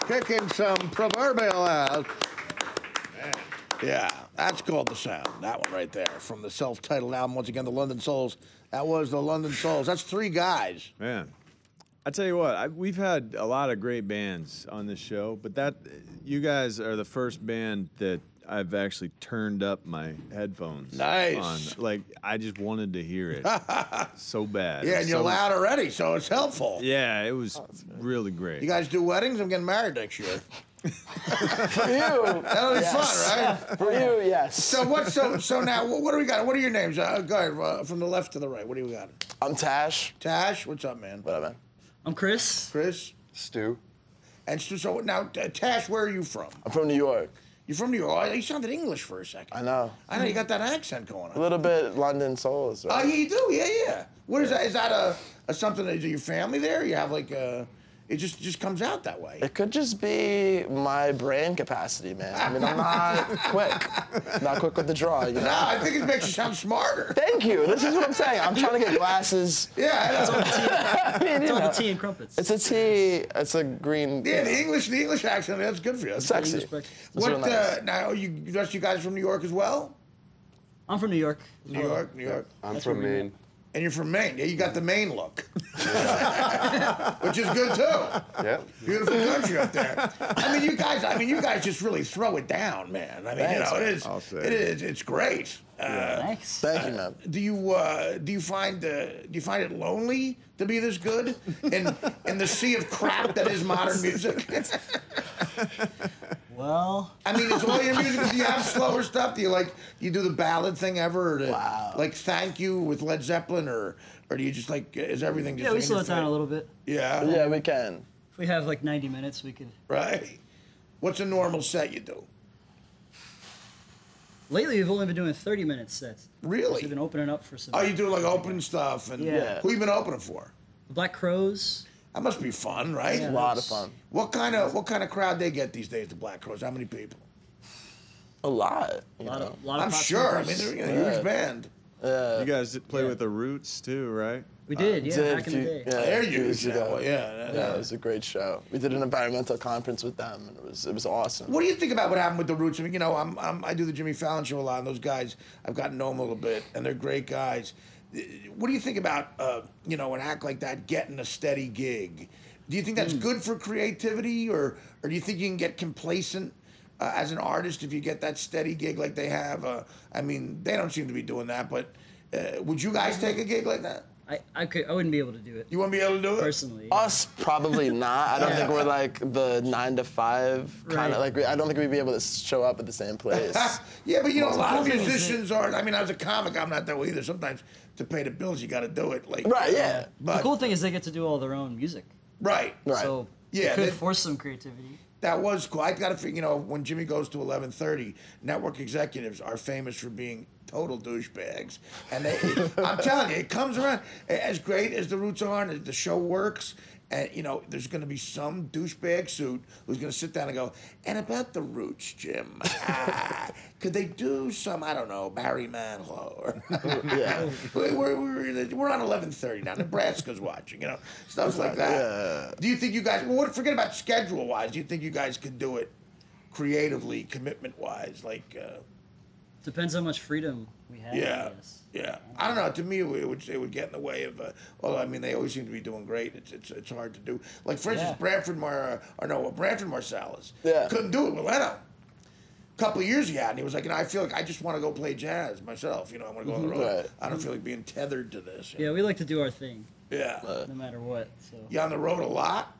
Kicking some proverbial ass. Yeah, that's called The Sound. That one right there from the self-titled album. Once again, the London Souls. That was the London Souls. That's 3 guys. Man, I tell you what, we've had a lot of great bands on this show, but you guys are the first band that I've actually turned up my headphones Nice. on. Like, I just wanted to hear it so bad. Yeah, and you're loud already, so it's helpful. Yeah, it was really great. You guys do weddings? I'm getting married next year. For you, That'll be fun, right? For you, yes. So now, what do we got? What are your names? Go ahead, from the left to the right. What do we got? I'm Tash. Tash, what's up, man? What up, man? I'm Chris. Chris? Stu. And Stu, so now, Tash, where are you from? I'm from New York. You're from New York. Oh, you sounded English for a second. I know. I know, you got that accent going on. A little bit London Souls, Oh, right? yeah, you do? Yeah. What is that? Is that a something, is your family there? You have like it just comes out that way. It could just be my brain capacity, man. I mean, I'm not quick with the draw, you know? No, I think it makes you sound smarter. Thank you. This is what I'm saying. I'm trying to get glasses. Yeah, I know. I mean, It's you all the know, tea and crumpets. it's a tea. It's a green. Yeah, the English accent, that's good for you. That's Sexy. English breakfast. That's What, real nice. now, you guys from New York as well? I'm from New York. New York. I'm That's from where we Maine. And you're from Maine. Yeah, you got the Maine look. Which is good, too. Yeah. Beautiful country up there. I mean, you guys just really throw it down, man. I mean, Thanks, it man. is. I'll say. It is. It's great. Thanks. Thank you, man. Do you find it lonely to be this good in the sea of crap that is modern music? Well, I mean, is all your music? Do you have slower stuff? Do you do the ballad thing ever? Or like Thank You with Led Zeppelin, or do you just is everything just? yeah, we in slow your it down face? a little bit. Yeah. Yeah, we can. If we have like 90 minutes, we could. Right. What's a normal set you do? Lately, we've only been doing 30-minute sets. Really? We've been opening up for some. Oh, you do like open stuff and Yeah. who you been opening for? Black Crows. That must be fun, right? Yeah. A lot of fun. What kind of crowd they get these days? The Black Crows. How many people? A lot. A lot of I'm pop sure. I smokers. mean, they're a huge band. You guys play with the Roots too, right? We did, yeah, Did back in the day. They're a few huge years now. ago. Yeah. Yeah, it was a great show. We did an environmental conference with them, and it was awesome. What do you think about what happened with the Roots? I mean, I do the Jimmy Fallon show a lot, and those guys, I've gotten to know them a little bit, and they're great guys. What do you think about, an act like that getting a steady gig? Do you think that's good for creativity, or do you think you can get complacent as an artist if you get that steady gig like they have? I mean, they don't seem to be doing that, but would you guys take a gig like that? I wouldn't be able to do it. You wouldn't be able to do it? Personally. Us, probably not. I don't think we're like the 9 to 5 kind of Right. like. I don't think we'd be able to show up at the same place. Yeah, but a lot of cool thing is musicians are. I mean, as a comic, I'm not that way either. Sometimes to pay the bills, you got to do it. Like Right, yeah. But The cool thing is they get to do all their own music. right. Right. So Yeah, it could they- force some creativity. That was cool. I got to figure, when Jimmy goes to 11:30, network executives are famous for being total douchebags, and I'm telling you, it comes around. As great as the Roots are, and the show works, and there's going to be some douchebag suit who's going to sit down and go, and about the Roots, Jim, could they do some, I don't know, Barry Manilow, or Yeah. we're on 11:30 now. Nebraska's watching, stuff like that. Yeah. Do you think you guys? Well, forget about schedule-wise. Do you think you guys could do it creatively, commitment-wise? Depends how much freedom we have. I Yeah, guess. yeah. I don't know. To me, it would get in the way of. Although I mean, they always seem to be doing great. It's hard to do. Like for instance, Yeah. Branford Marsalis. Yeah. Couldn't do it with Leno. A couple of years he had, and he was like, I feel like I just want to go play jazz myself. I want to go on the road. Right. I don't feel like being tethered to this. Yeah, we like to do our thing, Yeah. no matter what. So You on the road a lot?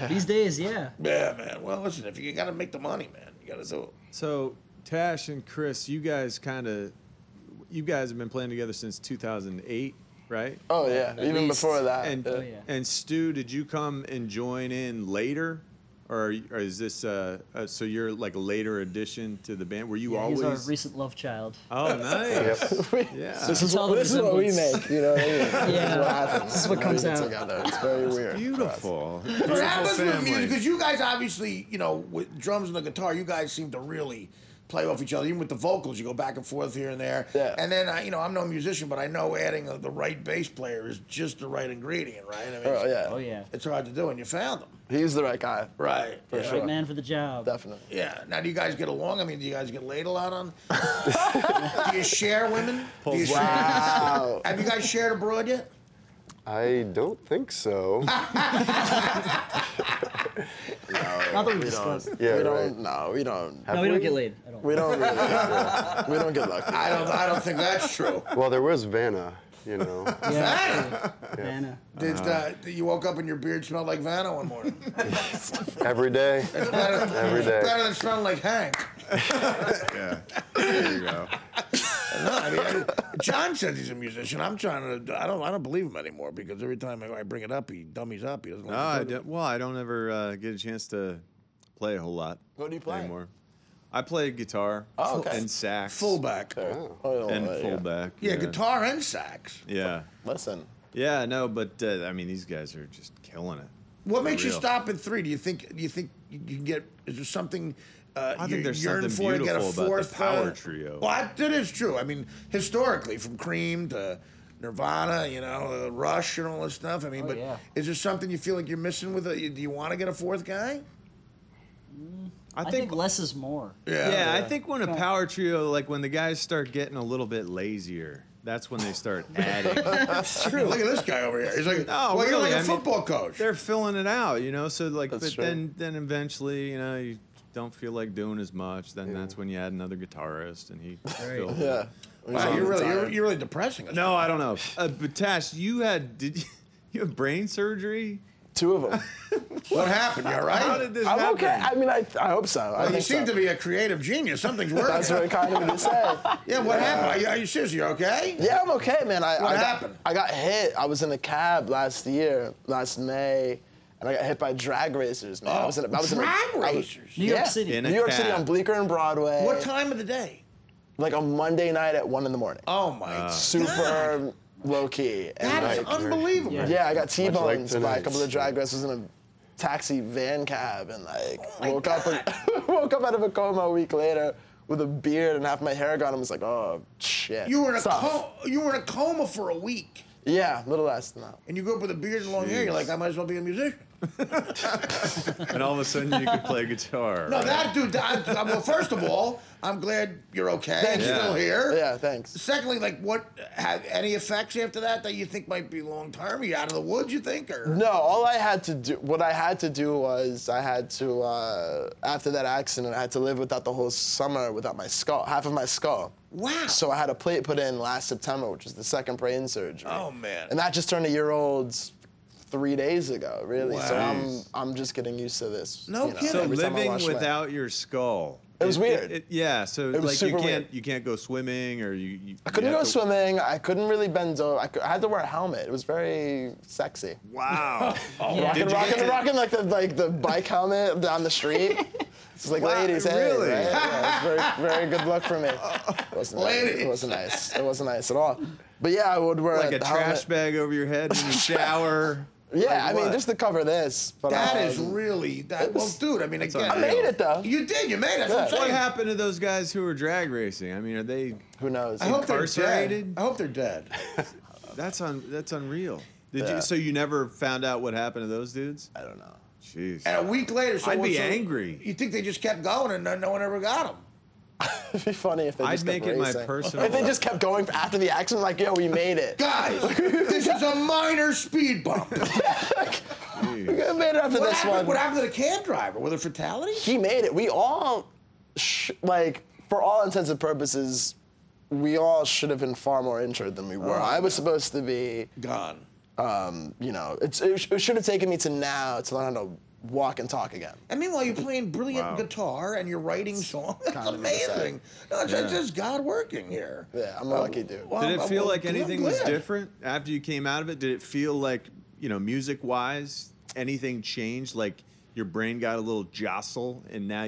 these days, yeah. Yeah, man. Well, listen, if you got to make the money, man, you got to do it. So Tash and Chris, you guys have been playing together since 2008, right? Oh yeah. Even least. before that. And Oh, yeah. and Stu, did you come and join in later, or is this so you're like a later addition to the band? Were you Yeah, always? he's our recent love child. Oh, nice. Yeah. This is Tell the what we resemblance. make. You know what I mean? This is Yeah. what happens. This is what comes We get out. together. It's very weird. Beautiful. What Beautiful happens with music? family. Because you guys obviously, with drums and the guitar, you guys seem to really play off each other. Even with the vocals, you go back and forth here and there. Yeah. And then, I'm no musician, but I know adding the right bass player is just the right ingredient, right? I mean, Oh, yeah. Oh yeah. it's hard to do, and you found them. He's the right guy. Right. For yeah. sure. Right man for the job. Definitely. Yeah. Now, do you guys get along? I mean, do you guys get laid a lot on? Do you share women? Do you share? Wow. Have you guys shared abroad yet? I don't think so. Not that we discussed. Yeah, we don't. right. No, we don't. No, we don't get laid. I don't. We don't really. We don't get lucky. I don't think that's true. Well, there was Vanna, you know. Yeah. Vanna. Did you woke up and your beard smelled like Vanna one morning? Every day. Every day. Better than smelling like Hank. Yeah. There you go. No, I mean, John says he's a musician. I'm trying to. I don't believe him anymore because every time I bring it up, he dummies up. He doesn't. No, like to do it. well, I don't ever get a chance to play a whole lot. What do you play? Anymore. I play guitar Oh, okay. and sax. Fullback. Oh, And yeah. fullback. Yeah, guitar and sax. Yeah. Listen. Yeah, no, but I mean, these guys are just killing it. What makes you real. stop at 3? Do you think you can get? Is there something? I think there's yearn something for to get a beautiful about the fourth power trio. Well, that is true. I mean, historically, from Cream to Nirvana, Rush and all this stuff. I mean, Oh, but yeah. is there something you feel like you're missing with it? Do you want to get a fourth guy? I think less is more. Yeah, I think when a power trio, like when the guys start getting a little bit lazier, that's when they start adding. That's true. Look at this guy over here. He's like, No, well, you're really, like a I mean, football coach. They're filling it out, So like, That's but true. then eventually, you don't feel like doing as much. Then that's when you add another guitarist, and he fills it. Yeah. Wow, you're really depressing us. No, I don't know. But Tash, you have brain surgery? 2 of them. What happened? You all right? How did this I'm happen? okay. I mean, I hope so. I You think seem so. to be a creative genius. Something's working. That's very kind of me to say. Yeah, what happened? Are you serious? You're okay? Yeah, I'm okay, man. What happened? I got hit. I was in a cab last May, and I got hit by drag racers, man. I was in drag racers? New York City. In a New York City cab. on Bleecker and Broadway. What time of the day? Like a Monday night at 1 in the morning. Oh my God. Super low key. And That is like, unbelievable. Yeah. yeah, I got T-boned by a tonight's. couple of drag racers in a taxi van cab, and like my woke up out of a coma a week later with a beard and half my hair gone. I was like, oh shit. You were in a Tough. you were in a coma for a week, Yeah, a little less than that. and you grew up with a beard and long hair. You're like, I might as well be a musician. And all of a sudden, you can play guitar. No, right? that dude. Well, first of all, I'm glad you're okay and Thank you. still here. Yeah, thanks. Secondly, like, what had any effects after that you think might be long term? Are you out of the woods? You think, or No, what I had to do was I had to after that accident I had to live without the whole summer without my skull, half of my skull. Wow. So I had a plate put in last September, which was the second brain surgery. Oh, man. And that just turned a year old 3 days ago, really. Wow. So I'm just getting used to this. No kidding. So every time I living wash my- without your skull. It was weird. Yeah, so was like super weird. you can't go swimming or you I couldn't you go have to- swimming. I couldn't really bend over. I had to wear a helmet. It was very sexy. Wow. Yeah. Did you get to- Rocking like the bike helmet down the street. It's like, Wow, ladies, hey, really? right? Yeah, it was very good look for me. It wasn't nice. Ladies. It wasn't nice. It wasn't nice at all. But yeah, I would wear like a the trash helmet. bag over your head when you shower. Yeah, Like I mean, what? just to cover this. But that is really that. Well, dude, I mean, again, I made it though. You did. You made it. That's what I'm Yeah. What saying. happened to those guys who were drag racing? I mean, are they? Who knows? I hope they're dead. Incarcerated? I hope they're dead. That's unreal. Did Yeah. you? So you never found out what happened to those dudes? I don't know. Jeez. And a week later, so I'd be so angry. You think they just kept going and no one ever got them? It'd be funny if they I'd just kept make it my racing. personal- If they just kept going after the accident, like, yo, we made it. Guys, this is a minor speed bump. We made it after What this happened, one. what happened to the cab driver? Were there fatalities? He made it. We all, like, for all intents and purposes, we all should have been far more injured than we were. I was supposed to be, Gone. it should have taken me to now to learn how to walk and talk again. And meanwhile, you're playing brilliant Wow. guitar and you're writing songs. That's Kind of insane. amazing. No, it's just God working here. Yeah, I'm a lucky dude. Well, Did it feel well, like I'm anything was glad. different after you came out of it? Did it feel like, music-wise, anything changed? Like your brain got a little jostle, and now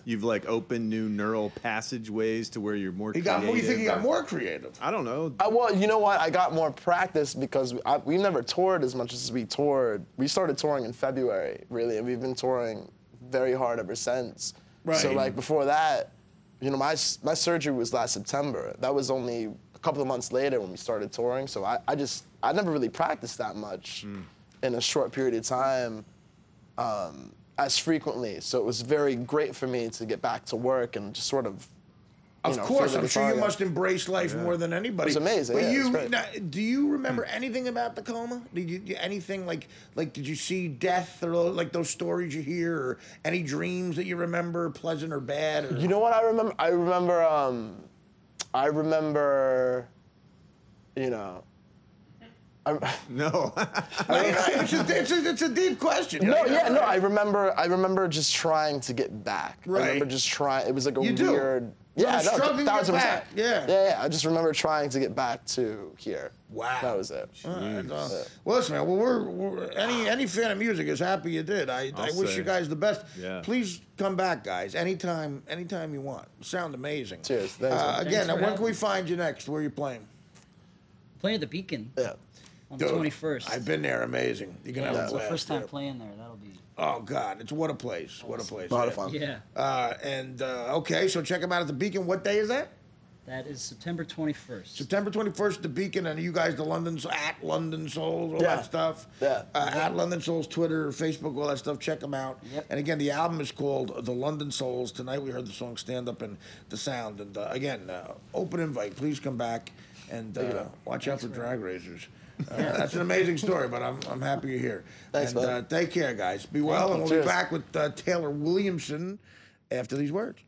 you've like opened new neural passageways to where you're more You creative? think you got or- more creative? I don't know. Well, you know what? I got more practice because we've never toured as much as we toured. We started touring in February, really, and we've been touring very hard ever since. Right. So, like, before that, you know, my surgery was last September. That was only a couple of months later when we started touring. So I never really practiced that much in a short period of time as frequently. So it was very great for me to get back to work and just sort of. Of course, I'm sure you must embrace life more than anybody. It's amazing. But yeah, it's great. now, do you remember anything about the coma? Did you anything like did you see death or like those stories you hear, or any dreams that you remember, pleasant or bad? Or? You know what I remember? I remember, you know. No. It's a deep question. No, yeah, no. I remember just trying to get back. Right. I remember just trying. It was like a You do? weird. Yeah, no, struggling to get 1000%. back, yeah. Yeah. I just remember trying to get back to here. Wow. That was it. Well, listen, man. Well, we're any fan of music is happy you did. I wish say. you guys the best. Yeah. Please come back, guys. Anytime you want. You sound amazing. Cheers. Thanks, man. Again, Thanks for when can having we me. find you next? Where are you playing? Playing at the Beacon Yeah. on the Dude, 21st. I've been there. Amazing. You're gonna have a It's the blast. first time playing there. That'll be. Oh God, it's what a place. What a place. A lot of fun. Yeah. Okay, so check them out at the Beacon. What day is that? That is September 21st. September 21st, the Beacon, and you guys, the at London Souls, all Yeah. that stuff. Yeah. At London Souls, Twitter, Facebook, all that stuff. Check them out. Yep. And again, the album is called The London Souls. Tonight we heard the song Stand Up and The Sound. And again, open invite. Please come back and watch out for drag racers. That's an amazing story, but I'm happy you're here. Thanks, and bud. Take care, guys. Be well, and we'll Cheers. be back with Taylor Williamson after these words.